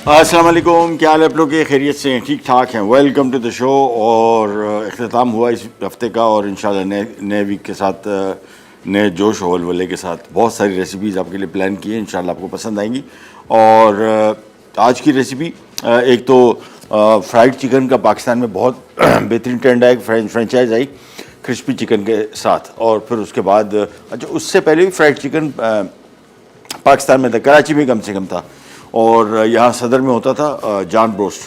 अस्सलाम वालेकुम, क्या हाल है आप लोग के? खैरियत से हैं? ठीक ठाक हैं? Welcome to the show. और इख्तिताम हुआ इस हफ्ते का और इंशाल्लाह नए वीक के साथ नए जोश और वल्वले के साथ बहुत सारी रेसिपीज़ आपके लिए प्लान की हैं, इंशाल्लाह आपको पसंद आएंगी। और आज की रेसिपी एक तो फ्राइड चिकन का पाकिस्तान में बहुत बेहतरीन ट्रेंड है, फ्रेंचाइज आई क्रिस्पी चिकन के साथ। और फिर उसके बाद अच्छा, उससे पहले भी फ्राइड चिकन पाकिस्तान में था, कराची में कम से कम था, और यहाँ सदर में होता था जान ब्रोस्ट,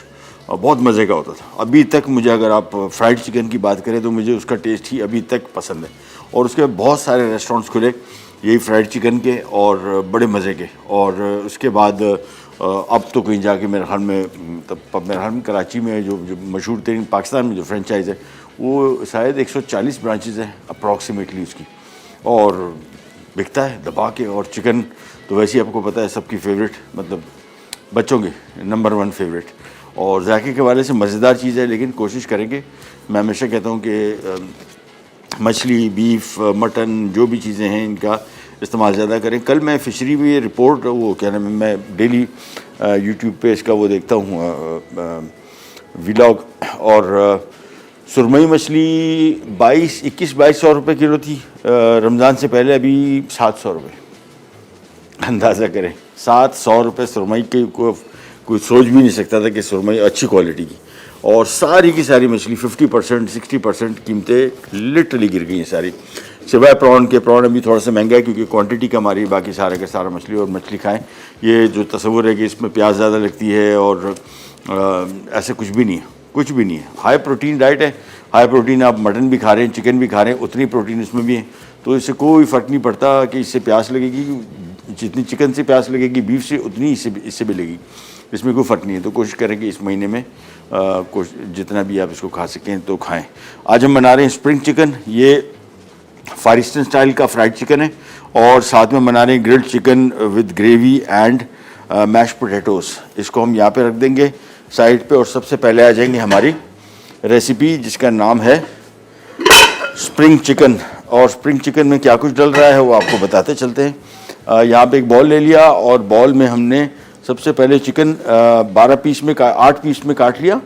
बहुत मज़े का होता था। अभी तक मुझे, अगर आप फ्राइड चिकन की बात करें तो मुझे उसका टेस्ट ही अभी तक पसंद है। और उसके बहुत सारे रेस्टोरेंट्स खुले यही फ्राइड चिकन के और बड़े मज़े के। और उसके बाद अब तो कहीं जाके मेरे ख्याल में कराची में जो मशहूर तरीन पाकिस्तान में जो फ्रेंचाइज़ है वो शायद 140 ब्रांचेज़ हैं अप्रॉक्सीमेटली उसकी, और बिकता है दबा के। और चिकन तो वैसे ही आपको पता है सबकी फेवरेट, मतलब बच्चों की नंबर 1 फेवरेट, और जायके के वाले से मज़ेदार चीज़ है। लेकिन कोशिश करेंगे, मैं हमेशा कहता हूँ कि मछली, बीफ, मटन, जो भी चीज़ें हैं इनका इस्तेमाल ज़्यादा करें। कल मैं फ़िशरी में रिपोर्ट, वो क्या नाम है, मैं डेली यूट्यूब पे इसका वो देखता हूँ व्लॉग, और सुरमई मछली 21-22 रुपये किलो थी रमज़ान से पहले, अभी 700 रुपये। अंदाज़ा करें 700 रुपये सुरमई के, कोई सोच भी नहीं सकता था कि सुरमई अच्छी क्वालिटी की। और सारी की सारी मछली 50% 60% कीमतें लिटरली गिर गई हैं सारी, सिवाय प्रॉन के। प्रॉन अभी थोड़ा सा महंगा है क्योंकि क्वांटिटी कम आ रही है, बाकी सारा का सारा मछली। और मछली खाएं, ये जो तस्वुर है कि इसमें प्याज ज़्यादा लगती है और ऐसे कुछ भी नहीं है, कुछ भी नहीं है। हाई प्रोटीन डाइट है, हाई प्रोटीन। आप मटन भी खा रहे हैं, चिकन भी खा रहे हैं, उतनी प्रोटीन इसमें भी है, तो इससे कोई फ़र्क नहीं पड़ता कि इससे प्यास लगेगी, जितनी चिकन से प्यास लगेगी बीफ से उतनी इससे भी लगेगी, इसमें कोई फ़र्क नहीं है। तो कोशिश करें कि इस महीने में जितना भी आप इसको खा सकें तो खाएं। आज हम बना रहे हैं स्प्रिंग चिकन, ये फार ईस्टर्न स्टाइल का फ्राइड चिकन है, और साथ में बना रहे हैं grilled chicken with gravy and mash potatoes. इसको हम यहाँ पे रख देंगे साइड पे, और सबसे पहले आ जाएंगे हमारी रेसिपी जिसका नाम है स्प्रिंग चिकन। और स्प्रिंग चिकन में क्या कुछ डल रहा है वो आपको बताते चलते हैं। यहाँ पे एक बॉल ले लिया, और बॉल में हमने सबसे पहले चिकन 8 पीस में काट लिया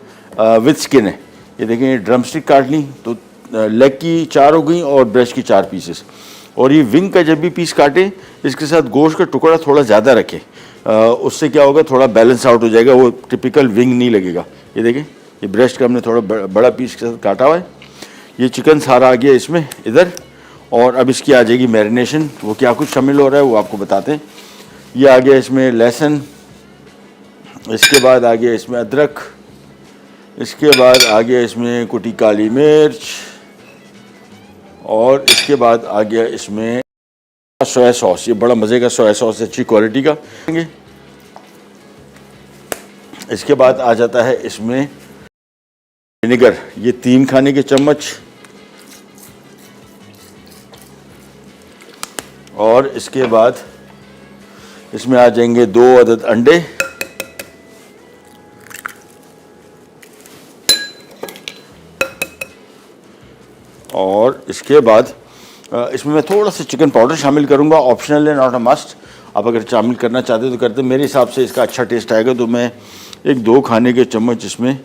विद स्किन है। ये देखें, ड्रम स्टिक काट ली तो लेग की 4 हो गई और ब्रेस्ट की 4 पीसेस। और ये विंग का जब भी पीस काटे इसके साथ गोश्त का टुकड़ा थोड़ा ज़्यादा रखें, उससे क्या होगा, थोड़ा बैलेंस आउट हो जाएगा, वो टिपिकल विंग नहीं लगेगा। ये देखें, ये ब्रेस्ट का हमने थोड़ा बड़ा पीस के साथ काटा हुआ है। ये चिकन सारा आ गया इसमें इधर, और अब इसकी आ जाएगी मैरिनेशन। वो क्या कुछ शामिल हो रहा है वो आपको बताते हैं। ये आ गया इसमें लहसुन, इसके बाद आ गया इसमें अदरक, इसके बाद आ गया इसमें कुटी काली मिर्च, और इसके बाद आ गया इसमें सोया सॉस। ये बड़ा मज़े का सोया सॉस, अच्छी क्वालिटी का। इसके बाद आ जाता है इसमें विनेगर, ये 3 खाने के चम्मच, और इसके बाद इसमें आ जाएंगे 2 अदद अंडे, और इसके बाद इसमें मैं थोड़ा सा चिकन पाउडर शामिल करूंगा, ऑप्शनल है, नॉट अ मस्ट। आप अगर शामिल करना चाहते तो करते, मेरे हिसाब से इसका अच्छा टेस्ट आएगा तो मैं 1-2 खाने के चम्मच इसमें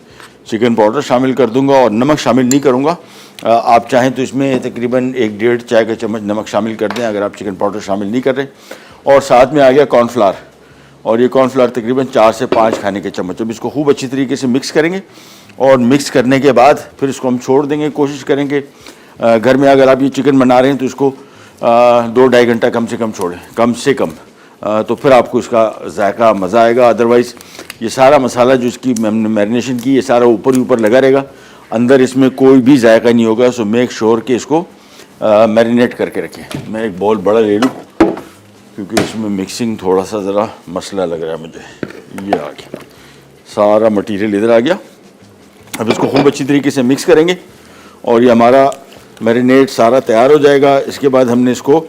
चिकन पाउडर शामिल कर दूंगा, और नमक शामिल नहीं करूंगा। आप चाहें तो इसमें तकरीबन 1-1.5 चाय का चम्मच नमक शामिल कर दें अगर आप चिकन पाउडर शामिल नहीं कर रहे। और साथ में आ गया कॉर्नफ्लावर, और ये कॉर्नफ्लावर तकरीबन 4 से 5 खाने के चम्मच। अब इसको खूब अच्छी तरीके से मिक्स करेंगे, और मिक्स करने के बाद फिर इसको हम छोड़ देंगे। कोशिश करेंगे घर में अगर आप ये चिकन बना रहे हैं तो इसको 2-2.5 घंटा कम से कम छोड़ें, कम से कम, तो फिर आपको इसका जायका मज़ा आएगा। अदरवाइज़ ये सारा मसाला जो इसकी मैरिनेशन की, ये सारा ऊपर ही ऊपर लगा रहेगा, अंदर इसमें कोई भी जायका नहीं होगा। सो मेक श्योर कि इसको मैरिनेट करके रखें। मैं एक बॉल बड़ा ले लूँ क्योंकि इसमें मिक्सिंग थोड़ा सा ज़रा मसला लग रहा है मुझे। ये आ गया, सारा मटेरियल इधर आ गया। अब इसको खूब अच्छी तरीके से मिक्स करेंगे, और ये हमारा मैरिनेट सारा तैयार हो जाएगा। इसके बाद हमने इसको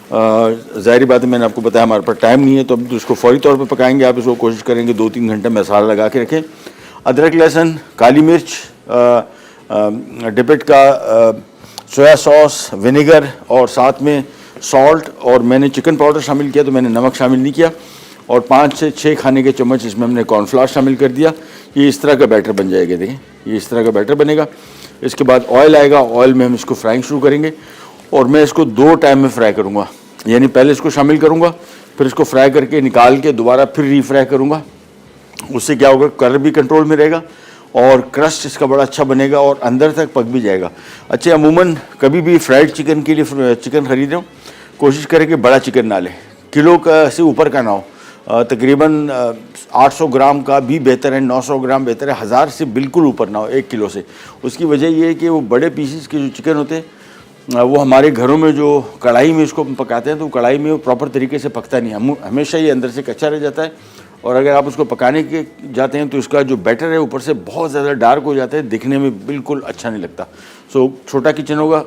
ज़ाहिर बात है, मैंने आपको बताया हमारे पास टाइम नहीं है, तो अब तो इसको फौरी तौर पे पकाएंगे। आप इसको कोशिश करेंगे 2-3 घंटे मसाला लगा के रखें। अदरक, लहसुन, काली मिर्च, डिपिट का सोया सॉस, विनेगर, और साथ में सॉल्ट, और मैंने चिकन पाउडर शामिल किया तो मैंने नमक शामिल नहीं किया। और 5 से 6 खाने के चम्मच इसमें हमने कॉर्नफ्लावर शामिल कर दिया। ये इस तरह का बैटर बन जाएगा, देखें ये इस तरह का बैटर बनेगा। इसके बाद ऑयल आएगा, ऑयल में हम इसको फ्राइंग शुरू करेंगे और मैं इसको 2 टाइम में फ्राई करूँगा, यानी पहले इसको शामिल करूँगा, फिर इसको फ्राई करके निकाल के दोबारा फिर रीफ्राई करूँगा। उससे क्या होगा, कलर भी कंट्रोल में रहेगा और क्रस्ट इसका बड़ा अच्छा बनेगा और अंदर तक पक भी जाएगा। अच्छा, अमूमन कभी भी फ्राइड चिकन के लिए चिकन खरीद रहे हो, कोशिश करें कि बड़ा चिकन ना लें, किलो का से ऊपर का ना हो। तकरीबन 800 ग्राम का भी बेहतर है, 900 ग्राम बेहतर है, 1000 से बिल्कुल ऊपर ना हो 1 किलो से। उसकी वजह ये है कि वो बड़े पीसीस के जो चिकन होते हैं वो हमारे घरों में जो कढ़ाई में इसको पकाते हैं तो कढ़ाई में वो प्रॉपर तरीके से पकता नहीं, हम हमेशा ये अंदर से कच्चा रह जाता है। और अगर आप उसको पकाने के जाते हैं तो इसका जो बैटर है ऊपर से बहुत ज़्यादा डार्क हो जाता है, दिखने में बिल्कुल अच्छा नहीं लगता। सो छोटा किचन होगा,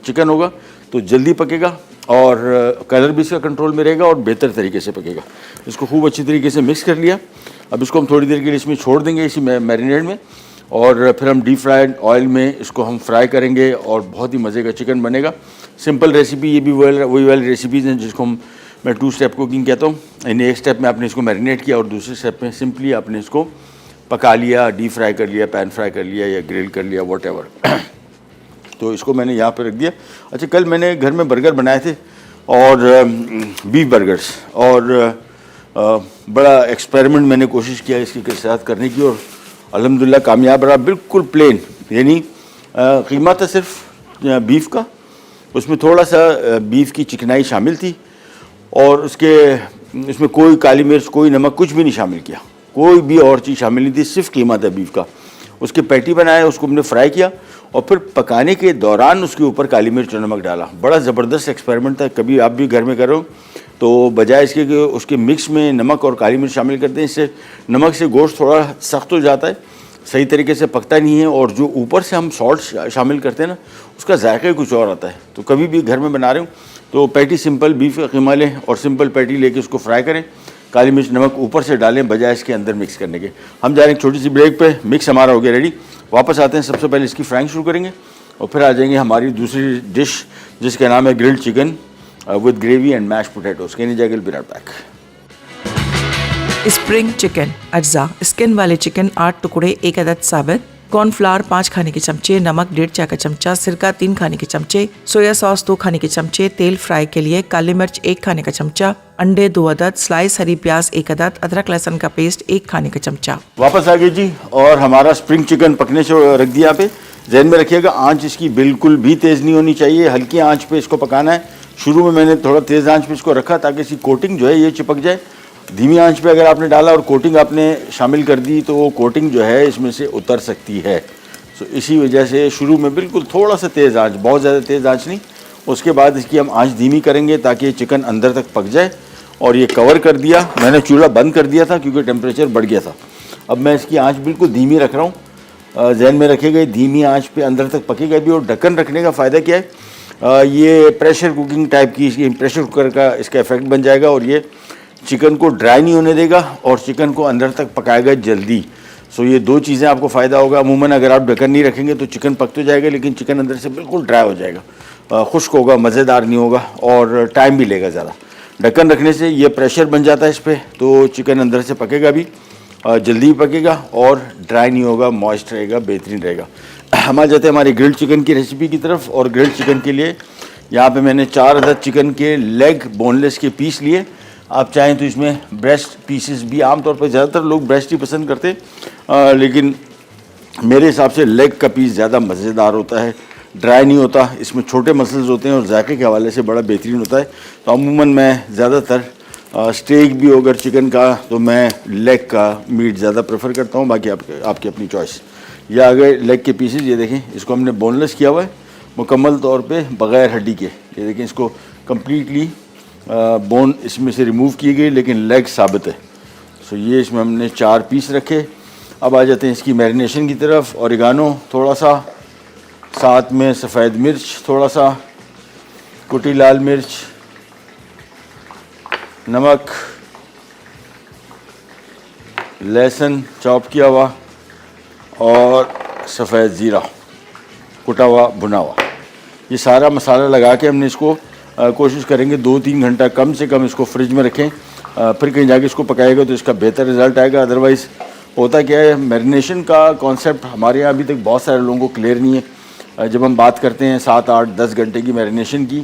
चिकन होगा तो जल्दी पकेगा और कलर भी इसका कंट्रोल में रहेगा और बेहतर तरीके से पकेगा। इसको खूब अच्छी तरीके से मिक्स कर लिया। अब इसको हम थोड़ी देर के लिए इसमें छोड़ देंगे इसी मैरिनेड में और फिर हम डीप फ्राइड ऑयल में इसको हम फ्राई करेंगे और बहुत ही मज़े का चिकन बनेगा। सिंपल रेसिपी, ये भी वही वाली रेसिपीज़ हैं जिसको मैं 2 स्टेप कुकिंग कहता हूँ। यानी एक स्टेप में आपने इसको मैरिनेट किया और दूसरे स्टेप में सिंपली आपने इसको पका लिया, डीप फ्राई कर लिया, पैन फ्राई कर लिया या ग्रिल कर लिया, वॉट तो इसको मैंने यहाँ पे रख दिया। अच्छा, कल मैंने घर में बर्गर बनाए थे और बीफ बर्गर्स और बड़ा एक्सपेरिमेंट मैंने कोशिश किया इसके साथ करने की और अल्हम्दुलिल्लाह कामयाब रहा। बिल्कुल प्लेन, यानी कीमा था सिर्फ बीफ का, उसमें थोड़ा सा बीफ की चिकनाई शामिल थी और इसमें कोई काली मिर्च, कोई नमक, कुछ भी नहीं शामिल किया, कोई भी और चीज़ शामिल नहीं थी, सिर्फ कीमा था बीफ का। उसके पैटी बनाए, उसको हमने फ्राई किया और फिर पकाने के दौरान उसके ऊपर काली मिर्च और नमक डाला। बड़ा ज़बरदस्त एक्सपेरिमेंट था, कभी आप भी घर में करो तो बजाय इसके कि उसके मिक्स में नमक और काली मिर्च शामिल करते हैं, इससे नमक से गोश्त थोड़ा सख्त हो जाता है, सही तरीके से पकता नहीं है और जो ऊपर से हम सॉल्ट शामिल करते हैं ना, उसका जायका कुछ और आता है। तो कभी भी घर में बना रहे हो तो पैटी सिंपल बीफ का कीमा लें और सिंपल पैटी लेके उसको फ्राई करें, काली मिर्च नमक ऊपर से डालें बजाय इसके अंदर मिक्स करने के। हम जा रहे हैं एक छोटी सी ब्रेक पे, मिक्स हमारा हो गया रेडी। वापस आते हैं, सबसे पहले इसकी फ्राइंग शुरू करेंगे और फिर आ जाएंगे हमारी दूसरी डिश जिसका नाम है grilled chicken with gravy and mash potatoes. Can जैगल be right back. Spring chicken अज्जा, स्किन वाले चिकन 8 टुकड़े, 1 अदद साबित, कॉर्नफ्लावर 5 खाने के चमचे, नमक 1.5 चाय का चमचा, सिरका 3 खाने के चमचे, सोया सॉस 2 खाने के चमचे, तेल फ्राई के लिए, काली मिर्च 1 खाने का चमचा, अंडे 2 अदद, स्लाइस हरी प्याज 1 अदद, अदरक लहसुन का पेस्ट 1 खाने का चमचा। वापस आ गए जी और हमारा स्प्रिंग चिकन पकने से रख दिया। पे जहन में रखिएगा आंच इसकी बिल्कुल भी तेज़ नहीं होनी चाहिए, हल्की आंच पे इसको पकाना है। शुरू में मैंने थोड़ा तेज़ आंच पे इसको रखा ताकि इसकी कोटिंग जो है ये चिपक जाए। धीमी आंच पे अगर आपने डाला और कोटिंग आपने शामिल कर दी तो वो कोटिंग जो है इसमें से उतर सकती है। सो इसी वजह से शुरू में बिल्कुल थोड़ा सा तेज़ आंच, बहुत ज़्यादा तेज़ आंच नहीं। उसके बाद इसकी हम आंच धीमी करेंगे ताकि चिकन अंदर तक पक जाए। और ये कवर कर दिया, मैंने चूल्हा बंद कर दिया था क्योंकि टेम्परेचर बढ़ गया था। अब मैं इसकी आंच बिल्कुल धीमी रख रहा हूँ, जहन में रखेगा धीमी आंच पे अंदर तक पकेगा भी। और ढक्कन रखने का फ़ायदा क्या है, ये प्रेशर कुकिंग टाइप की प्रेशर कुकर का इसका इफेक्ट बन जाएगा और ये चिकन को ड्राई नहीं होने देगा और चिकन को अंदर तक पकाएगा जल्दी। सो ये 2 चीज़ें आपको फ़ायदा होगा। अमूमन अगर आप ढक्कन नहीं रखेंगे तो चिकन पक तो जाएगा लेकिन चिकन अंदर से बिल्कुल ड्राई हो जाएगा, खुश्क होगा, मज़ेदार नहीं होगा और टाइम भी लेगा ज़्यादा। ढक्कन रखने से ये प्रेशर बन जाता है इस पर, तो चिकन अंदर से पकेगा भी, जल्दी पकेगा और ड्राई नहीं होगा, मॉइस्ट रहेगा, बेहतरीन रहेगा। हम आ जाते हैं हमारी ग्रिल्ड चिकन की रेसिपी की तरफ। और ग्रिल्ड चिकन के लिए यहाँ पे मैंने 4 अदद चिकन के लेग बोनलेस के पीस लिए। आप चाहें तो इसमें ब्रेस्ट पीसेस भी, आमतौर पर ज़्यादातर लोग ब्रेस्ट ही पसंद करते, लेकिन मेरे हिसाब से लेग का पीस ज़्यादा मज़ेदार होता है, ड्राई नहीं होता, इसमें छोटे मसल्स होते हैं और जायके के हवाले से बड़ा बेहतरीन होता है। तो अमूमन मैं ज़्यादातर स्टेक भी हो अगर चिकन का तो मैं लेग का मीट ज़्यादा प्रेफर करता हूँ, बाकी आपकी अपनी चॉइस। या अगर लेग के पीसेस, ये देखें इसको हमने बोनलेस किया हुआ है मुकम्मल तौर पे बग़ैर हड्डी के। ये देखें इसको कम्प्लीटली बोन इसमें से रिमूव की गई लेकिन लेग साबित है। सो ये इसमें हमने 4 पीस रखे। अब आ जाते हैं इसकी मैरिनेशन की तरफ। ऑरिगानो थोड़ा सा, साथ में सफ़ेद मिर्च थोड़ा सा, कुटी लाल मिर्च, नमक, लहसुन चॉप किया हुआ और सफ़ेद ज़ीरा कुटा हुआ भुना हुआ, ये सारा मसाला लगा के हमने इसको कोशिश करेंगे 2-3 घंटा कम से कम इसको फ्रिज में रखें फिर कहीं जाके इसको पकाएगा तो इसका बेहतर रिजल्ट आएगा। अदरवाइज़ होता क्या है, मैरिनेशन का कॉन्सेप्ट हमारे यहाँ अभी तक बहुत सारे लोगों को क्लियर नहीं है। जब हम बात करते हैं 7, 8, 10 घंटे की मैरिनेशन की,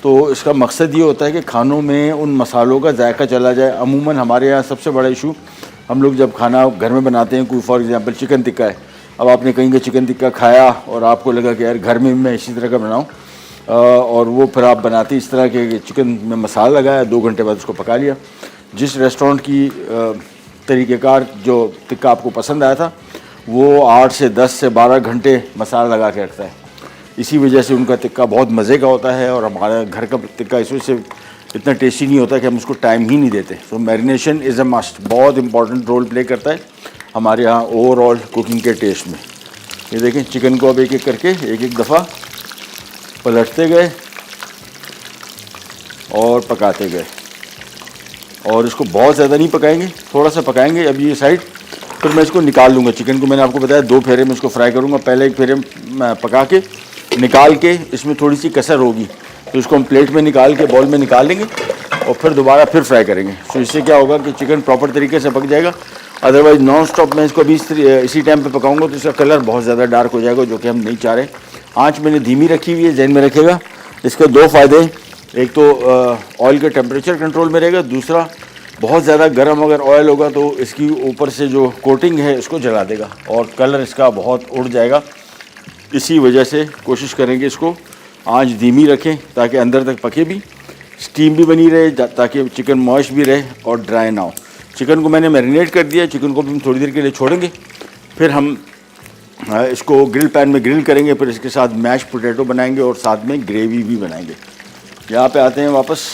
तो इसका मकसद ये होता है कि खानों में उन मसालों का जायका चला जाए। अमूमन हमारे यहाँ सबसे बड़ा इशू, हम लोग जब खाना घर में बनाते हैं, कोई फॉर एग्जांपल चिकन टिक्का है, अब आपने कहीं का चिकन टिक्का खाया और आपको लगा कि यार घर में मैं इसी तरह का बनाऊँ, और वो फिर आप बनाते इस तरह के चिकन में मसाला लगाया, 2 घंटे बाद उसको पका लिया। जिस रेस्टोरेंट की तरीक़ेकार जो टिक्का आपको पसंद आया था, वो 8 से 10 से 12 घंटे मसाला लगा के रखता है। इसी वजह से उनका टिक्का बहुत मज़े का होता है, और हमारा घर का टिक्का इस वजह से इतना टेस्टी नहीं होता कि हम उसको टाइम ही नहीं देते। सो मैरिनेशन इज़ अ मस्ट, बहुत इंपॉर्टेंट रोल प्ले करता है हमारे यहाँ ओवरऑल कुकिंग के टेस्ट में। ये देखें, चिकन को अब एक एक करके एक एक दफ़ा पलटते गए और पकाते गए, और इसको बहुत ज़्यादा नहीं पकाएंगे, थोड़ा सा पकाएंगे। अब ये साइड, फिर मैं इसको निकाल लूँगा। चिकन को मैंने आपको बताया 2 फेरे में इसको फ्राई करूँगा। पहले 1 फेरे मैं पका के निकाल के, इसमें थोड़ी सी कसर होगी तो इसको हम प्लेट में निकाल के बॉल में निकाल लेंगे और फिर दोबारा फिर फ्राई करेंगे। तो इससे क्या होगा कि चिकन प्रॉपर तरीके से पक जाएगा। अदरवाइज़ नॉन स्टॉप मैं इसको अभी इसी टाइम पे पकाऊंगा तो इसका कलर बहुत ज़्यादा डार्क हो जाएगा, जो कि हम नहीं चाह रहे। आँच मैंने धीमी रखी हुई है, जहन में रखेगा। इसके 2 फ़ायदे, एक तो ऑयल का टेम्परेचर कंट्रोल में रहेगा, दूसरा बहुत ज़्यादा गर्म अगर ऑयल होगा तो इसकी ऊपर से जो कोटिंग है इसको जला देगा और कलर इसका बहुत उड़ जाएगा। इसी वजह से कोशिश करेंगे इसको आंच धीमी रखें ताकि अंदर तक पके भी, स्टीम भी बनी रहे, ताकि चिकन मॉइस्ट भी रहे और ड्राई ना हो। चिकन को मैंने मैरिनेट कर दिया, चिकन को भी हम थोड़ी देर के लिए छोड़ेंगे, फिर हम इसको ग्रिल पैन में ग्रिल करेंगे, फिर इसके साथ मैश पोटैटो बनाएंगे और साथ में ग्रेवी भी बनाएंगे। यहाँ पे आते हैं वापस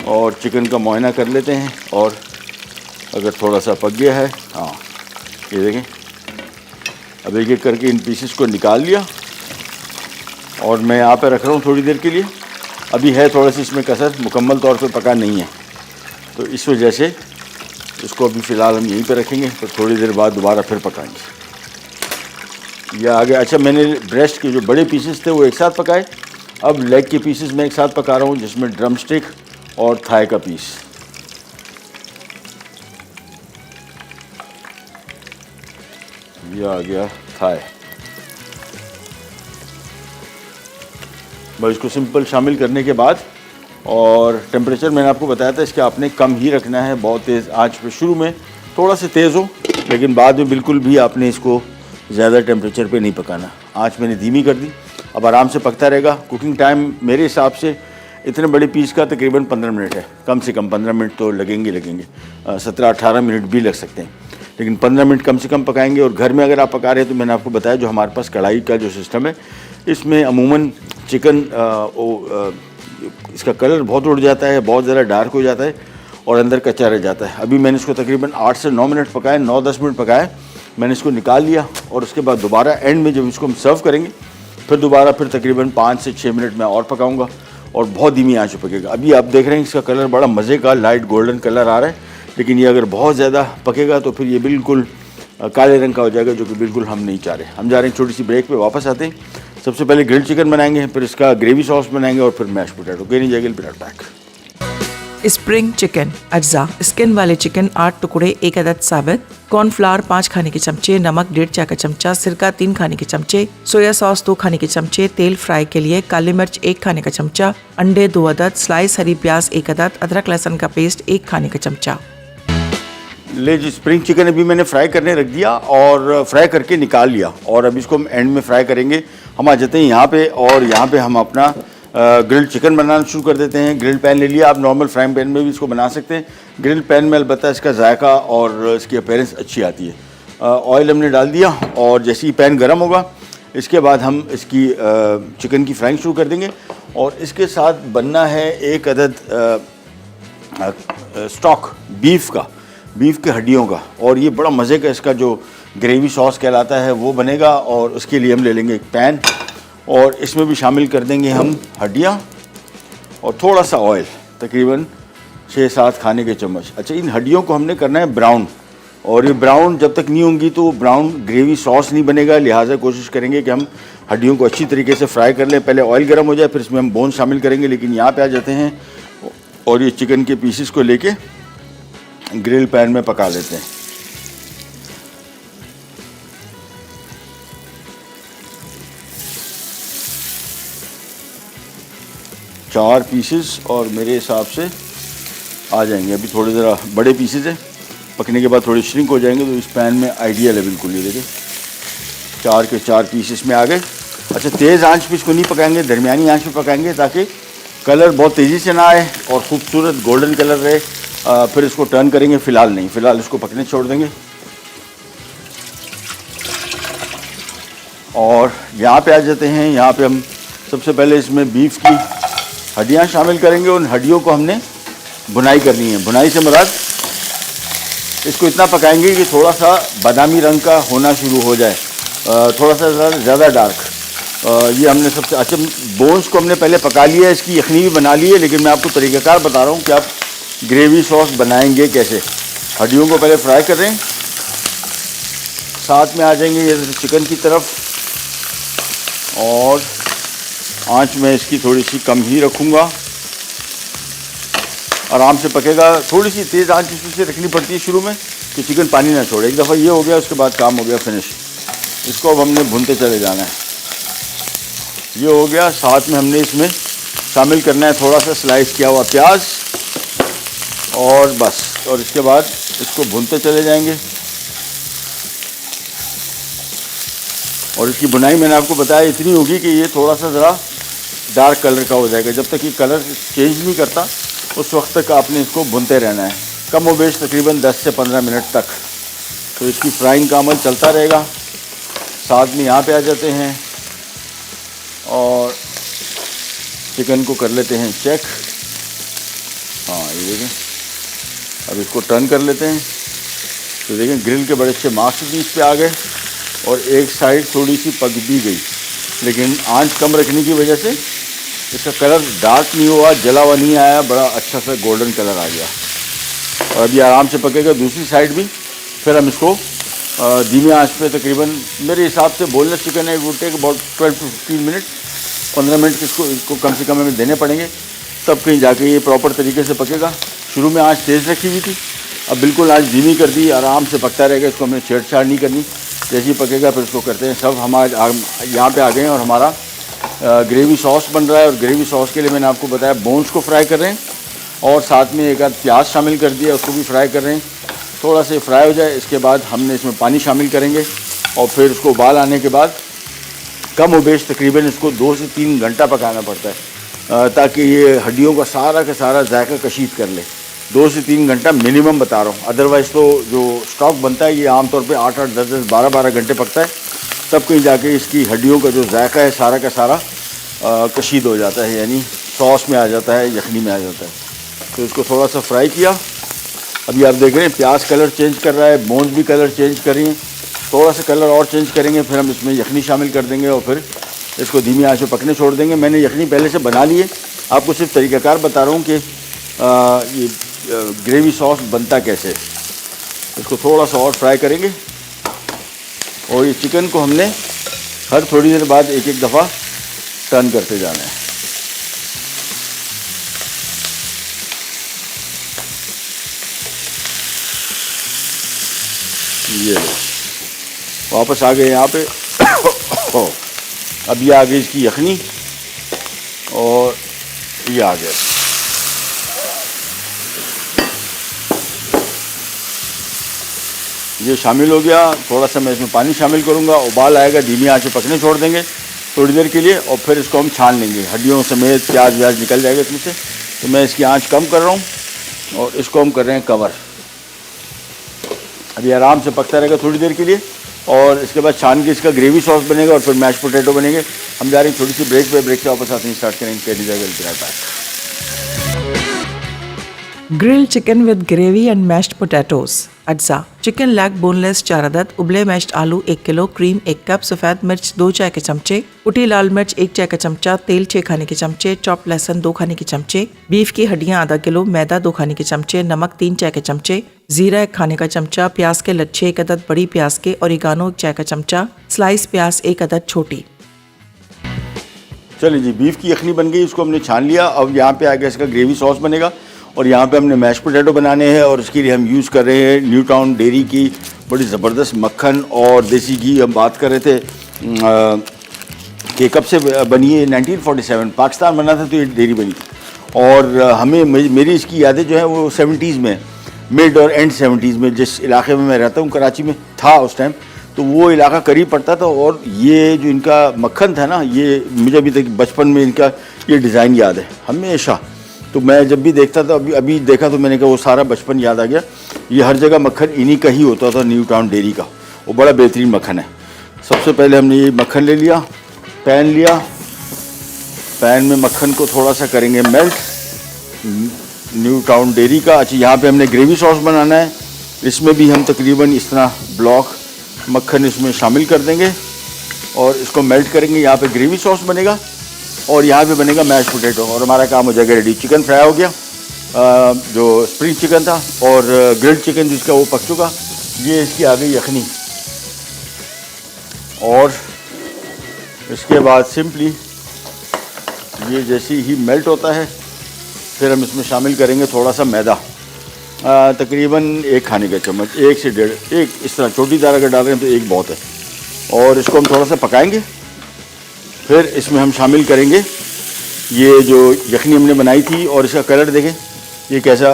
और चिकन का मुआयना कर लेते हैं, और अगर थोड़ा सा पक गया है, हाँ ये देखें, अब एक एक करके इन पीसेस को निकाल लिया और मैं यहाँ पे रख रहा हूँ थोड़ी देर के लिए। अभी है थोड़ा सा इसमें कसर, मुकम्मल तौर पे पका नहीं है, तो इस वजह से इसको अभी फ़िलहाल हम यहीं पे रखेंगे, तो थोड़ी देर बाद दोबारा फिर पकाएंगे। यह आगे, अच्छा मैंने ब्रेस्ट के जो बड़े पीसेस थे वो एक साथ पकाए, अब लेग के पीसेस मैं एक साथ पका रहा हूँ, जिसमें ड्रम स्टिक और थाई का पीस। ये आ गया थाई। बस इसको सिंपल शामिल करने के बाद, और टेम्परेचर मैंने आपको बताया था इसके आपने कम ही रखना है, बहुत तेज़ आंच पे शुरू में थोड़ा सा तेज़ हो, लेकिन बाद में बिल्कुल भी आपने इसको ज़्यादा टेम्परेचर पे नहीं पकाना। आंच मैंने धीमी कर दी, अब आराम से पकता रहेगा। कुकिंग टाइम मेरे हिसाब से इतने बड़े पीस का तकरीबन 15 मिनट है, कम से कम 15 मिनट तो लगेंगे 17-18 मिनट भी लग सकते हैं, लेकिन 15 मिनट कम से कम पकाएंगे। और घर में अगर आप पका रहे हैं तो मैंने आपको बताया जो हमारे पास कढ़ाई का जो सिस्टम है, इसमें अमूमन चिकन इसका कलर बहुत उड़ जाता है, बहुत ज़्यादा डार्क हो जाता है और अंदर कच्चा रह जाता है। अभी मैंने इसको तकरीबन 8 से 9 मिनट पकाया, 9-10 मिनट पकाया, मैंने इसको निकाल लिया, और उसके बाद दोबारा एंड में जब इसको हम सर्व करेंगे फिर दोबारा फिर तकरीबन 5 से 6 मिनट में और पकाऊंगा, और बहुत धीमी आंच पे पकेगा। अभी आप देख रहे हैं इसका कलर बड़ा मज़े का लाइट गोल्डन कलर आ रहा है, लेकिन ये अगर बहुत ज़्यादा पकेगा तो फिर ये बिल्कुल काले रंग का हो जाएगा, जो कि बिल्कुल हम नहीं चाह रहे। हम जा रहे हैं छोटी सी ब्रेक पे, वापस आते हैं। सबसे पहले ग्रिल्ड चिकन बनाएंगे, फिर इसका ग्रेवी सॉस बनाएंगे और फिर मैश पोटैटो। कहीं नहीं जाएगा, बिना पैक। स्प्रिंग चिकन अज्जा, स्किन वाले चिकन 8 टुकड़े, 1 अदद साबित, कॉर्नफ्लावर 5 खाने के चमचे, नमक 1.5 चाय का चमचा, सिरका 3 खाने के चमचे, सोया सॉस 2 खाने के चमचे, तेल फ्राई के लिए, काली मिर्च 1 खाने का चमचा, अंडे 2 अदद, स्लाइस हरी प्याज 1 अदद, अदरक लहसुन का पेस्ट 1 खाने का चमचा। ले जी, स्प्रिंग चिकन अभी मैंने फ्राई करने रख दिया और फ्राई करके निकाल लिया, और अभी इसको हम एंड में फ्राई करेंगे। हम आ जाते हैं यहाँ पे, और यहाँ पे हम अपना ग्रिल्ड चिकन बनाना शुरू कर देते हैं। ग्रिल्ड पैन ले लिया, आप नॉर्मल फ्राइंग पैन में भी इसको बना सकते हैं। ग्रिल्ड पैन में अलबत्ता इसका जायका और इसकी अपीयरेंस अच्छी आती है। ऑयल हमने डाल दिया, और जैसे ही पैन गर्म होगा इसके बाद हम इसकी चिकन की फ्राइंग शुरू कर देंगे, और इसके साथ बनना है 1 अदद स्टॉक बीफ के हड्डियों का, और ये बड़ा मज़े का इसका जो ग्रेवी सॉस कहलाता है वो बनेगा। और उसके लिए हम ले लेंगे एक पैन, और इसमें भी शामिल कर देंगे हम हड्डियाँ और थोड़ा सा ऑयल, तकरीबन 6-7 खाने के चम्मच। अच्छा, इन हड्डियों को हमने करना है ब्राउन, और ये ब्राउन जब तक नहीं होंगी तो ब्राउन ग्रेवी सॉस नहीं बनेगा। लिहाजा कोशिश करेंगे कि हम हड्डियों को अच्छी तरीके से फ्राई कर लें। पहले ऑयल गर्म हो जाए, फिर इसमें हम बोन शामिल करेंगे। लेकिन यहाँ पे आ जाते हैं और ये चिकन के पीसेस को लेके ग्रिल पैन में पका लेते हैं। चार पीसेस और मेरे हिसाब से आ जाएंगे। अभी थोड़े ज़रा बड़े पीसेस हैं, पकने के बाद थोड़े श्रिंक हो जाएंगे, तो इस पैन में आइडियल है बिल्कुल। ये देखिए 4 के 4 पीसेस में आ गए। अच्छा, तेज़ आंच पे इसको नहीं पकाएंगे, दरमियानी आंच पे पकाएंगे ताकि कलर बहुत तेज़ी से ना आए और ख़ूबसूरत गोल्डन कलर रहे। फिर इसको टर्न करेंगे, फ़िलहाल नहीं, फ़िलहाल इसको पकने छोड़ देंगे। और यहाँ पे आ जाते हैं। यहाँ पे हम सबसे पहले इसमें बीफ की हड्डियाँ शामिल करेंगे। उन हड्डियों को हमने भुनाई करनी है। भुनाई से मुराद इसको इतना पकाएंगे कि थोड़ा सा बादामी रंग का होना शुरू हो जाए, थोड़ा सा ज़्यादा डार्क। ये हमने सबसे अच्छा, बोन्स को हमने पहले पका लिया है, इसकी यखनी भी बना ली है, लेकिन मैं आपको तरीक़ाकार बता रहा हूँ कि आप ग्रेवी सॉस बनाएंगे कैसे। हड्डियों को पहले फ्राई कर रहे हैं, साथ में आ जाएंगे ये चिकन की तरफ, और आंच में इसकी थोड़ी सी कम ही रखूँगा, आराम से पकेगा। थोड़ी सी तेज़ आंच इससे रखनी पड़ती है शुरू में कि चिकन पानी ना छोड़े। एक दफ़ा ये हो गया, उसके बाद काम हो गया फिनिश। इसको अब हमने भूनते चले जाना है। ये हो गया। साथ में हमने इसमें शामिल करना है थोड़ा सा स्लाइस किया हुआ प्याज, और बस। और इसके बाद इसको भूनते चले जाएंगे। और इसकी बुनाई मैंने आपको बताया इतनी होगी कि ये थोड़ा सा ज़रा डार्क कलर का हो जाएगा। जब तक ये कलर चेंज नहीं करता उस वक्त तक आपने इसको भूनते रहना है, कम व बेश तकरीबन 10 से 15 मिनट तक। तो इसकी फ्राइंग का अमल चलता रहेगा। साथ में यहाँ पे आ जाते हैं और चिकन को कर लेते हैं चेक। हाँ, ये देखें, अब इसको टर्न कर लेते हैं। तो देखें ग्रिल के बड़े अच्छे मार्क्स भी इस पर आ गए, और एक साइड थोड़ी सी पक भी गई, लेकिन आंच कम रखने की वजह से इसका कलर डार्क नहीं हुआ, जला हुआ नहीं आया, बड़ा अच्छा सा गोल्डन कलर आ गया। और अभी आराम से पकेगा दूसरी साइड भी। फिर हम इसको धीमी आंच पे तकरीबन, मेरे हिसाब से बोनलेस चिकन है, वो take about 12 to 15 minute, 15 minute इसको कम से कम हमें देने पड़ेंगे, तब कहीं जाके ये प्रॉपर तरीके से पकेगा। शुरू में आंच तेज़ रखी हुई थी, अब बिल्कुल आंच धीमी कर दी, आराम से पकता रहेगा। इसको हमें छेड़छाड़ नहीं करनी। जैसे ही पकेगा फिर इसको करते हैं सब। हमारे यहाँ पे आ गए हैं और हमारा ग्रेवी सॉस बन रहा है। और ग्रेवी सॉस के लिए मैंने आपको बताया बोन्स को फ्राई कर रहे हैं, और साथ में एक आध प्याज शामिल कर दिया, उसको भी फ्राई कर रहे हैं। थोड़ा सा फ्राई हो जाए, इसके बाद हमने इसमें पानी शामिल करेंगे, और फिर उसको उबाल आने के बाद कम व बेश तकरीबन इसको 2 से 3 घंटा पकाना पड़ता है, ताकि ये हड्डियों का सारा जायका कशीद कर ले। 2 से 3 घंटा मिनिमम बता रहा हूँ। अदरवाइज़ तो जो स्टॉक बनता है ये आमतौर पे 8-8, 10-10, 12-12 घंटे पकता है, तब कहीं जाके इसकी हड्डियों का जो जायका है सारा का सारा कशीद हो जाता है, यानी सॉस में आ जाता है, यखनी में आ जाता है। तो इसको थोड़ा सा फ्राई किया। अभी आप देख रहे हैं प्याज कलर चेंज कर रहा है, बोन्स भी कलर चेंज कर रही हैं। थोड़ा सा कलर और चेंज करेंगे, फिर हम इसमें यखनी शामिल कर देंगे, और फिर इसको धीमी आंच में पकने छोड़ देंगे। मैंने यखनी पहले से बना ली है, आपको सिर्फ तरीक़ाकार बता रहा हूँ कि ये ग्रेवी सॉस बनता कैसे। इसको थोड़ा सा और फ्राई करेंगे, और ये चिकन को हमने हर थोड़ी देर बाद एक एक दफ़ा टर्न करते जाना है। ये वापस आ गए यहाँ पे। अब ये आ गई इसकी यखनी, और ये आ गया। ये शामिल हो गया। थोड़ा सा मैं इसमें पानी शामिल करूँगा, उबाल आएगा, धीमी आंच पे पकने छोड़ देंगे थोड़ी देर के लिए, और फिर इसको हम छान लेंगे। हड्डियों समेत प्याज व्याज निकल जाएगा इसमें से। तो मैं इसकी आंच कम कर रहा हूँ, और इसको हम कर रहे हैं कवर। अभी आराम से पकता रहेगा थोड़ी देर के लिए, और इसके बाद छान के इसका ग्रेवी सॉस बनेगा, और फिर मैश पोटैटो बनेंगे। हम जा रहे हैं थोड़ी सी ब्रेक पे, ब्रेक से वापस आते हैं, स्टार्ट करेंगे कैडी जाएगा pack. Grilled chicken with gravy and mashed potatoes. अज्जा चिकन लेग बोनलेस 4 अदद, उबले मैश्ड आलू 1 किलो, क्रीम 1 कप, सफ़ेद मिर्च 2 चाय के चमचे, कुटी लाल मिर्च 1 चाय का चमचा, तेल 6 खाने के चमचे, चॉप लहसुन 2 खाने के चमचे, बीफ की हड्डियां आधा किलो, मैदा 2 खाने के चमचे, नमक 3 चाय के चमचे, जीरा 1 खाने का चमचा, प्याज के लच्छे 1 अदद बड़ी प्याज के, ओरिगानो 1 चाय का चमचा, स्लाइस प्याज 1 अदद छोटी। चलिए जी, बीफ की यखनी बन गई, इसको हमने छान लिया। अब यहाँ पे आ गया इसका ग्रेवी सॉस बनेगा, और यहाँ पे हमने मैश पोटैटो बनाने हैं और उसके लिए हम यूज़ कर रहे हैं न्यू टाउन डेयरी की बड़ी ज़बरदस्त मक्खन और देसी घी। हम बात कर रहे थे कि कब से बनी है, 1947 पाकिस्तान बना था तो ये डेयरी बनी थी। और हमें मेरी इसकी यादें जो हैं वो 70s में, मिड और एंड 70s में, जिस इलाके में मैं रहता हूँ कराची में था उस टाइम, तो वो इलाका करीब पड़ता था। और ये जो इनका मक्खन था ना, ये मुझे अभी तक बचपन में इनका ये डिज़ाइन याद है हमेशा। तो मैं जब भी देखता था, अभी देखा तो मैंने कहा वो सारा बचपन याद आ गया। ये हर जगह मक्खन इन्हीं का ही होता था, न्यू टाउन डेयरी का। वो बड़ा बेहतरीन मक्खन है। सबसे पहले हमने ये मक्खन ले लिया, पैन लिया, पैन में मक्खन को थोड़ा सा करेंगे मेल्ट, न्यू टाउन डेयरी का। अच्छा, यहाँ पे हमने ग्रेवी सॉस बनाना है। इसमें भी हम तकरीबन इस तरह ब्लॉक मक्खन इसमें शामिल कर देंगे और इसको मेल्ट करेंगे। यहाँ पे ग्रेवी सॉस बनेगा और यहाँ पे बनेगा मैश पोटैटो और हमारा काम हो जाएगा रेडी। चिकन फ्राई हो गया, जो स्प्रिंग चिकन था, और ग्रिल्ड चिकन जिसका वो पक चुका। ये इसकी आ गई यखनी। और इसके बाद सिंपली ये जैसे ही मेल्ट होता है फिर हम इसमें शामिल करेंगे थोड़ा सा मैदा, तकरीबन 1 खाने का चम्मच, 1 से 1.5, एक इस तरह छोटी दार अगर डाल रहे हैं तो एक बहुत है। और इसको हम थोड़ा सा पकाएंगे। फिर इसमें हम शामिल करेंगे ये जो यखनी हमने बनाई थी, और इसका कलर देखें ये कैसा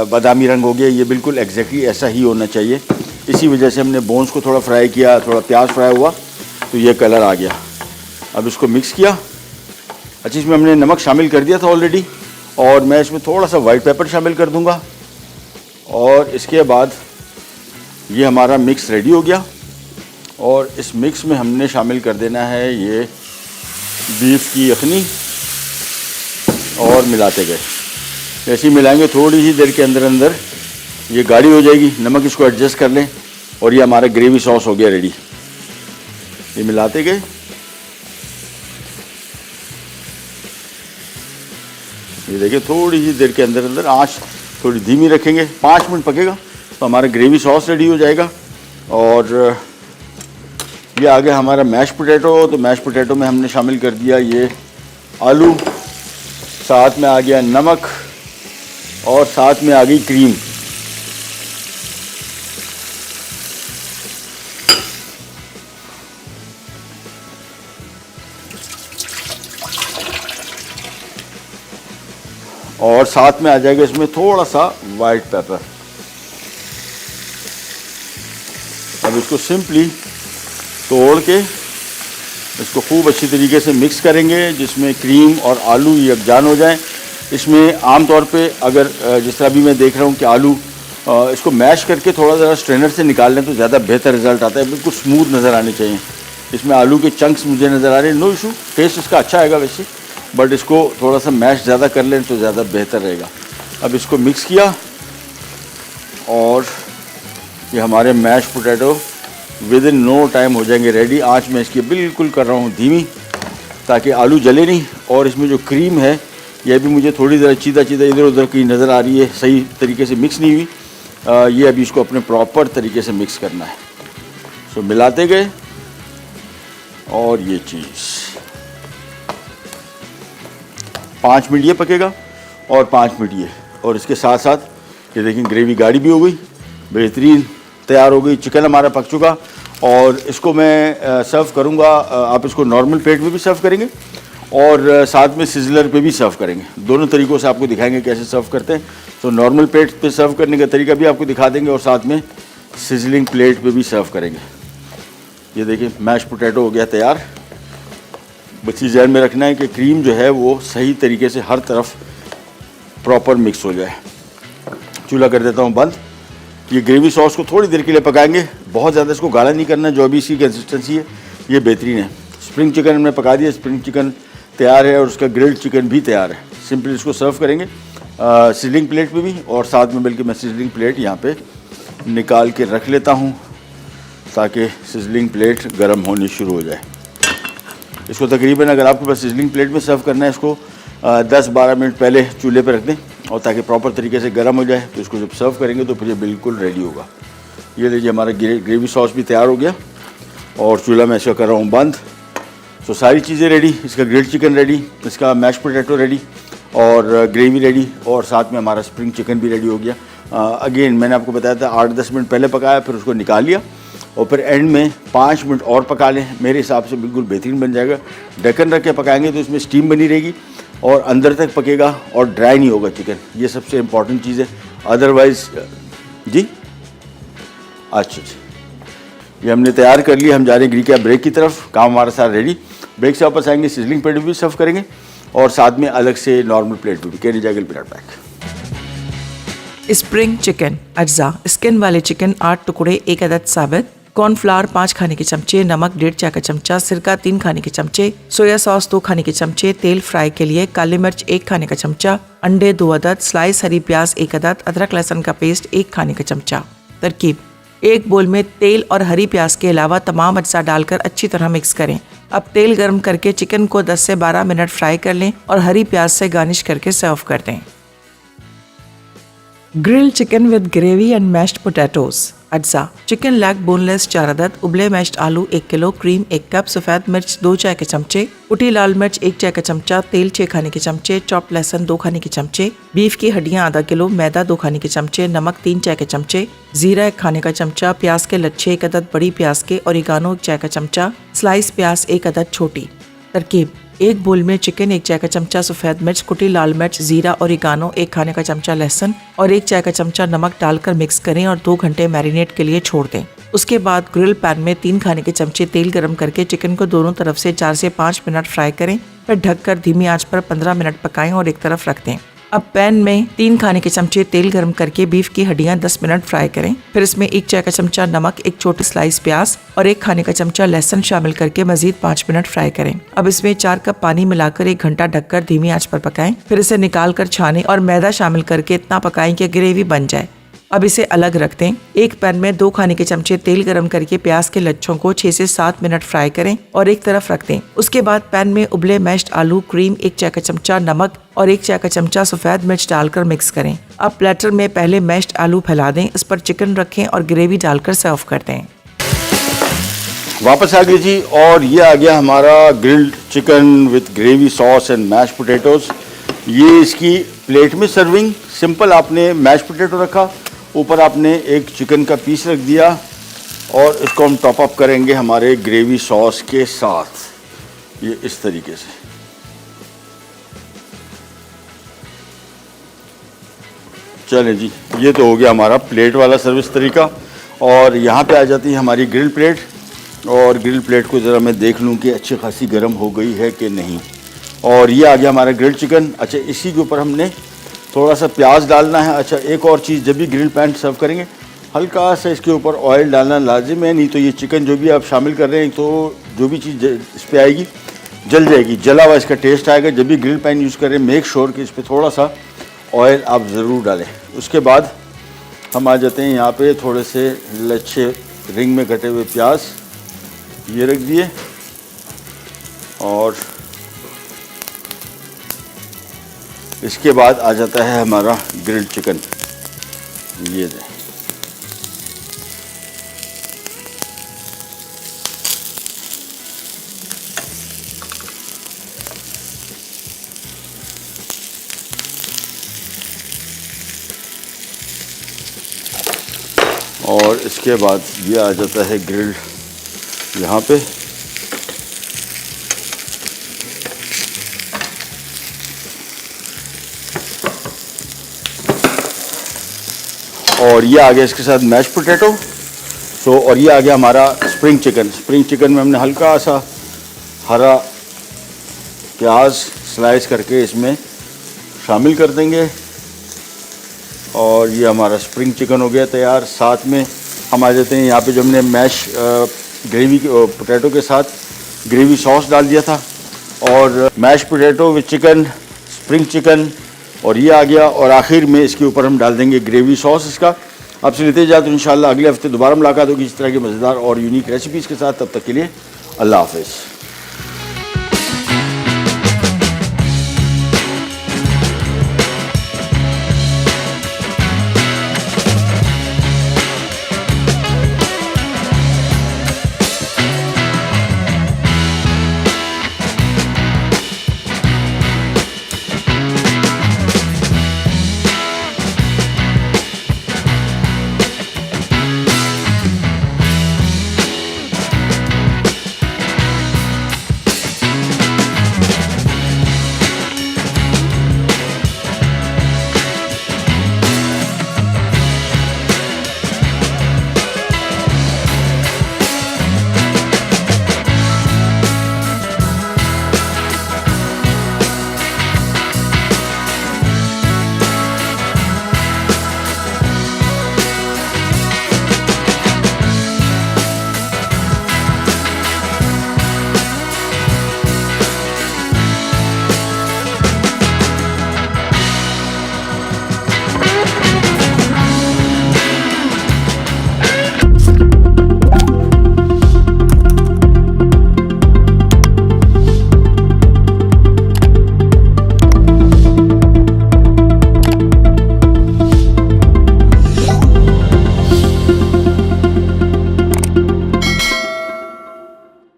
बादामी रंग हो गया। ये बिल्कुल एग्जैक्टली ऐसा ही होना चाहिए। इसी वजह से हमने बोन्स को थोड़ा फ्राई किया, थोड़ा प्याज फ्राई हुआ तो ये कलर आ गया। अब इसको मिक्स किया। अच्छा, इसमें हमने नमक शामिल कर दिया था ऑलरेडी, और मैं इसमें थोड़ा सा वाइट पेपर शामिल कर दूंगा। और इसके बाद ये हमारा मिक्स रेडी हो गया। और इस मिक्स में हमने शामिल कर देना है ये बीफ की यखनी और मिलाते गए। जैसे ही मिलाएंगे थोड़ी ही देर के अंदर अंदर ये गाढ़ी हो जाएगी। नमक इसको एडजस्ट कर लें और ये हमारा ग्रेवी सॉस हो गया रेडी। ये मिलाते गए। ये देखिए थोड़ी ही देर के अंदर अंदर आंच थोड़ी धीमी रखेंगे, 5 मिनट पकेगा तो हमारा ग्रेवी सॉस रेडी हो जाएगा। और ये आ गया हमारा मैश पोटैटो। तो मैश पोटैटो में हमने शामिल कर दिया ये आलू, साथ में आ गया नमक और साथ में आ गई क्रीम। और साथ में आ जाएगा इसमें थोड़ा सा वाइट पेपर। अब इसको सिंपली तोड़ के इसको खूब अच्छी तरीके से मिक्स करेंगे, जिसमें क्रीम और आलू यकजान हो जाएं। इसमें आम तौर पे अगर जिस तरह भी मैं देख रहा हूँ कि आलू इसको मैश करके थोड़ा ज़रा स्ट्रेनर से निकाल लें तो ज़्यादा बेहतर रिजल्ट आता है। बिल्कुल स्मूथ नज़र आने चाहिए। इसमें आलू के चंक्स मुझे नज़र आ रहे हैं, नो इशू, टेस्ट इसका अच्छा आएगा वैसे, बट इसको थोड़ा सा मैश ज़्यादा कर लें तो ज़्यादा बेहतर रहेगा। अब इसको मिक्स किया और ये हमारे mash potato with in no time हो जाएंगे रेडी। आँच मैं इसकी बिल्कुल कर रहा हूँ धीमी ताकि आलू जले नहीं। और इसमें जो क्रीम है यह भी मुझे थोड़ी देर चीदा इधर उधर की नज़र आ रही है, सही तरीके से मिक्स नहीं हुई। ये अभी इसको अपने प्रॉपर तरीके से मिक्स करना है। सो मिलाते गए और ये चीज़ 5 मिनट ये पकेगा और 5 मिनट ये। और इसके साथ साथ ये देखिए ग्रेवी गाढ़ी भी हो गई, बेहतरीन तैयार हो गई। चिकन हमारा पक चुका और इसको मैं सर्व करूँगा। आप इसको नॉर्मल प्लेट में भी सर्व करेंगे और साथ में सिजलर पे भी सर्व करेंगे। दोनों तरीक़ों से आपको दिखाएंगे कैसे सर्व करते हैं। तो नॉर्मल प्लेट पे सर्व करने का तरीका भी आपको दिखा देंगे और साथ में सिजलिंग प्लेट पे भी सर्व करेंगे। ये देखिए मैश पोटैटो हो गया तैयार। बस ये ध्यान में रखना है कि क्रीम जो है वो सही तरीके से हर तरफ प्रॉपर मिक्स हो जाए। चूल्हा कर देता हूँ बंद। ये ग्रेवी सॉस को थोड़ी देर के लिए पकाएंगे, बहुत ज़्यादा इसको गाढ़ा नहीं करना। जो अभी इसकी कंसिस्टेंसी है ये बेहतरीन है। स्प्रिंग चिकन हमने पका दिया, स्प्रिंग चिकन तैयार है और उसका ग्रिल्ड चिकन भी तैयार है। सिंपली इसको सर्व करेंगे सिजलिंग प्लेट पे भी, और साथ में बल्कि मैं सिजलिंग प्लेट यहाँ पे निकाल के रख लेता हूँ ताकि सिजलिंग प्लेट गर्म होनी शुरू हो जाए। इसको तकरीबन अगर आपके पास सिजलिंग प्लेट में सर्व करना है इसको 10-12 मिनट पहले चूल्हे पे रख दें और ताकि प्रॉपर तरीके से गर्म हो जाए। तो इसको जब सर्व करेंगे तो फिर ये बिल्कुल रेडी होगा। ये लीजिए हमारा ग्रेवी सॉस भी तैयार हो गया और चूल्हा मैं इसका कर रहा हूँ बंद। तो सारी चीज़ें रेडी, इसका ग्रिल्ड चिकन रेडी, इसका मैश पोटैटो रेडी और ग्रेवी रेडी, और साथ में हमारा स्प्रिंग चिकन भी रेडी हो गया। अगेन मैंने आपको बताया था 8-10 मिनट पहले पकाया, फिर उसको निकाल लिया और फिर एंड में 5 मिनट और पका लें। मेरे हिसाब से बिल्कुल बेहतरीन बन जाएगा। ढक्कन रख के पकाएंगे तो इसमें स्टीम बनी रहेगी और अंदर तक पकेगा और ड्राई नहीं होगा चिकन। ये सबसे इम्पॉर्टेंट चीज़ है। अदरवाइज़ जी अच्छा जी, ये हमने तैयार कर लिया। हम जा रहे हैं ग्रीक या ब्रेक की तरफ। काम हमारा सारा रेडी। ब्रेक से वापस आएंगे, सिजलिंग प्लेट भी सर्व करेंगे और साथ में अलग से नॉर्मल प्लेट भी। कैन जाएगा प्लेट पैक। स्प्रिंग चिकन अज्जा, स्किन वाले चिकन 8 टुकड़े, 1 अदद साबित, कॉर्नफ्लावर 5 खाने के चमचे, नमक 1.5 चाय का चमचा, सिरका 3 खाने के चमचे, सोया सॉस 2 खाने के चमचे, तेल फ्राई के लिए, काली मिर्च 1 खाने का चमचा, अंडे 2 अदद, स्लाइस हरी प्याज 1 अदद, अदरक लहसुन का पेस्ट 1 खाने का चमचा। तरकीब: एक बोल में तेल और हरी प्याज के अलावा तमाम अज्जा डालकर अच्छी तरह मिक्स करें। अब तेल गर्म करके चिकन को 10 से 12 मिनट फ्राई कर लें और हरी प्याज से गार्निश करके सर्व कर दें। Grilled chicken with gravy and meshed potatoes अज्जा, चिकन लेग बोनलेस 4 अदद, उबले मैश्ड आलू 1 किलो, क्रीम 1 कप, सफ़ेद मिर्च 2 चाय के चमचे, कुटी लाल मिर्च 1 चाय का चमचा, तेल 6 खाने के चमचे, चॉप लहसुन 2 खाने के चमचे, बीफ की हड्डियां आधा किलो, मैदा 2 खाने के चमचे, नमक 3 चाय के चमचे, जीरा 1 खाने का चमचा, प्याज के लच्छे 1 अदद बड़ी प्याज के, ओरिगानो 1 चाय का चमचा, स्लाइस प्याज 1 अदद छोटी। तरकीब: एक बोल में चिकन 1 चाय का चमचा सफ़ेद मिर्च, कुटी लाल मिर्च, जीरा, ओरिगानो, 1 खाने का चमचा लहसुन और 1 चाय का चमचा नमक डालकर मिक्स करें और 2 घंटे मैरिनेट के लिए छोड़ दें। उसके बाद ग्रिल पैन में 3 खाने के चमचे तेल गरम करके चिकन को दोनों तरफ से 4 से 5 मिनट फ्राई करें, फिर ढककर धीमी आंच पर 15 मिनट पकाएं और एक तरफ रख दें। अब पैन में 3 खाने के चमचे तेल गरम करके बीफ की हड्डियां 10 मिनट फ्राई करें, फिर इसमें 1 चाय का चमचा नमक, 1 छोटी स्लाइस प्याज और 1 खाने का चमचा लहसुन शामिल करके मजीद 5 मिनट फ्राई करें। अब इसमें 4 कप पानी मिलाकर 1 घंटा ढककर धीमी आंच पर पकाएं, फिर इसे निकाल कर छानें और मैदा शामिल करके इतना पकाएं कि ग्रेवी बन जाए। अब इसे अलग रख दें। एक पैन में 2 खाने के चमचे तेल गरम करके प्याज के लच्छों को 6 से 7 मिनट फ्राई करें और एक तरफ रख दें। उसके बाद पैन में उबले मैश्ड आलू, क्रीम, 1 चाय का चमचा नमक और 1 चाय का चमचा सफ़ेद मिर्च डालकर मिक्स करें। अब प्लेटर में पहले मैश्ड आलू फैला दें, इस पर चिकन रखें और ग्रेवी डालकर सर्व कर दें। वापस आ गई जी, और ये आ गया हमारा grilled chicken with gravy sauce and mash potatoes. ये इसकी प्लेट में सर्विंग। सिंपल, आपने मैश पोटैटो रखा, ऊपर आपने एक चिकन का पीस रख दिया और इसको हम टॉप अप करेंगे हमारे ग्रेवी सॉस के साथ। ये इस तरीके से। चलें जी, ये तो हो गया हमारा प्लेट वाला सर्विस तरीका। और यहाँ पे आ जाती है हमारी ग्रिल प्लेट, और ग्रिल प्लेट को ज़रा मैं देख लूँ कि अच्छी खासी गर्म हो गई है कि नहीं। और ये आ गया हमारा ग्रिल्ड चिकन। अच्छा, इसी के ऊपर हमने थोड़ा सा प्याज डालना है। अच्छा, एक और चीज़, जब भी ग्रिल पैन सर्व करेंगे हल्का सा इसके ऊपर ऑयल डालना लाजिम है, नहीं तो ये चिकन जो भी आप शामिल कर रहे हैं तो जो भी चीज़ इस पर आएगी जल जाएगी, जला हुआ इसका टेस्ट आएगा। जब भी ग्रिल पैन यूज़ करें मेक श्योर कि इस पर थोड़ा सा ऑयल आप ज़रूर डालें। उसके बाद हम आ जाते हैं यहाँ पे थोड़े से लच्छे रिंग में कटे हुए प्याज, ये रख दिए, और इसके बाद आ जाता है हमारा ग्रिल्ड चिकन। ये दें, और इसके बाद ये आ जाता है ग्रिल्ड यहाँ पे। और ये आ गया इसके साथ मैश पोटैटो। और ये आ गया हमारा स्प्रिंग चिकन। स्प्रिंग चिकन में हमने हल्का सा हरा प्याज स्लाइस करके इसमें शामिल कर देंगे, और ये हमारा स्प्रिंग चिकन हो गया तैयार। साथ में हम आ जाते हैं यहाँ पे जो हमने मैश ग्रेवी पोटैटो के साथ ग्रेवी सॉस डाल दिया था, और mash potato with chicken, spring chicken, और ये आ गया। और आखिर में इसके ऊपर हम डाल देंगे ग्रेवी सॉस इसका। आपसे लेते जाते हैं, इंशाल्लाह अगले हफ्ते दोबारा मुलाकात होगी इस तरह की मज़ेदार और यूनिक रेसिपीज़ के साथ। तब तक के लिए अल्लाह हाफ़िज़।